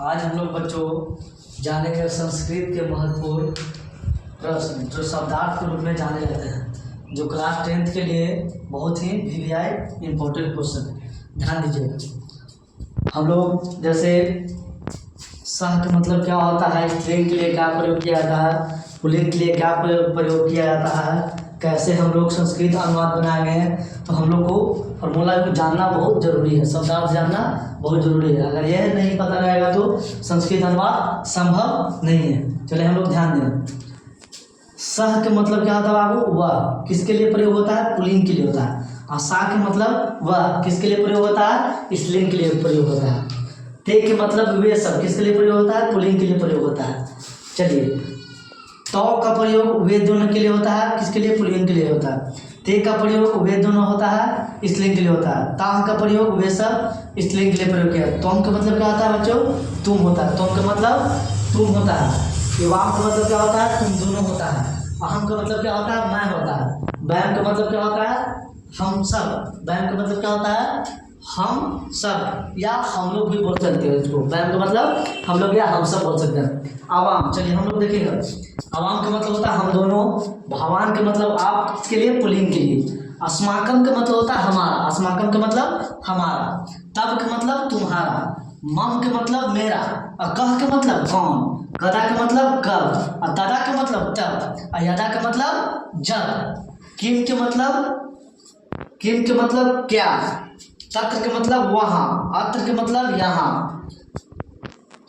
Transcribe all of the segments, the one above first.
आज हम लोग बच्चों जानेंगे संस्कृत के महत्वपूर्ण प्रश्न जो शब्दार्थ के रूप में जाने जाते हैं, जो क्लास 10th के लिए बहुत ही वीवीआई इम्पोर्टेंट क्वेश्चन है। ध्यान दीजिएगा। हम लोग जैसे सह का मतलब क्या होता है, स्त्रीलिंग के लिए क्या प्रयोग किया जाता है, पुल्लिंग के लिए क्या प्रयोग किया जाता है, कैसे हम लोग संस्कृत अनुवाद बनाए गए हैं, तो हम लोग को फॉर्मूला को जानना बहुत ज़रूरी है, शब्दार्थ जानना बहुत ज़रूरी है। अगर यह नहीं पता रहेगा तो संस्कृत अनुवाद संभव नहीं है। चलिए हम लोग ध्यान दें। सह का मतलब क्या होता है बाबू? वह किसके लिए प्रयोग होता है? पुल्लिंग के लिए होता है। और सा का मतलब वह किसके लिए प्रयोग होता है? स्त्रीलिंग के लिए प्रयोग होता है। ते के मतलब वे सब किसके लिए प्रयोग होता है? पुल्लिंग के लिए प्रयोग होता है। चलिए, तो का प्रयोग वे दोनों के लिए होता है, किसके लिए? पुल्लिंग के लिए होता है। ते का प्रयोग वे दोनों होता है, स्त्रीलिंग के लिए होता है। ताह का प्रयोग वे सब स्त्रीलिंग के लिए प्रयोग किया। तोम का मतलब क्या होता है बच्चों? तुम होता है। तोम का मतलब तुम होता है। वाम का मतलब क्या होता है? तुम दोनों होता है। अहम का मतलब क्या होता है? मैं होता है। बैम का मतलब क्या होता है? हम सब। बैम का मतलब क्या होता है? हम सब, या हम लोग भी बोल सकते हैं इसको। बैम का मतलब हम लोग या हम सब बोल सकते हैं। आवाम, चलिए हम लोग देखेंगे। आवाम का मतलब होता है हम दोनों। भवान का मतलब आप, किसके लिए? पुल्लिंग के लिए। अस्माकम का मतलब होता है हमारा। अस्माकम का मतलब हमारा। तब का मतलब तुम्हारा। मम का मतलब मेरा। और कह का मतलब कौन। गदा का मतलब कब। और तदा का मतलब तब। और यदा का मतलब जब। किम के मतलब क्या। तत्र के मतलब वहाँ। अत्र के मतलब यहाँ।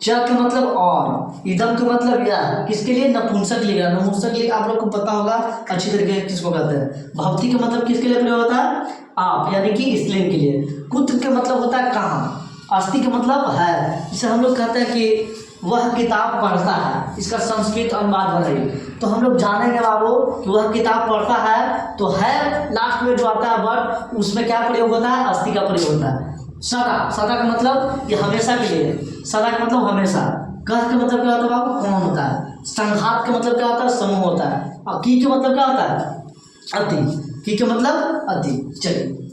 च का मतलब और। इदम का मतलब यह, किसके लिए? नपुंसक लिंग। नपुंसक लिंग आप लोग को पता होगा अच्छी तरीके से किसको कहते हैं। भवती का मतलब किसके लिए प्रयोग होता है? आप, यानी कि स्त्रीलिंग के लिए। कुत्र का मतलब होता है कहाँ। अस्ति का मतलब है। इसे हम लोग कहते हैं कि वह किताब पढ़ता है, इसका संस्कृत अनुवाद बनाइए। तो हम लोग जानेंगे बाबू कि वह किताब पढ़ता है, तो है लास्ट में जो आता है वर्ड, उसमें क्या प्रयोग होता है? अस्ति का प्रयोग होता है। सदा, सदा का मतलब ये हमेशा के लिए। सदा का मतलब हमेशा। कह का मतलब क्या होता है बाबू? कौन होता है। संघात का मतलब क्या होता है? समूह होता है। और की का मतलब क्या होता है? अति। की का मतलब अति। चलिए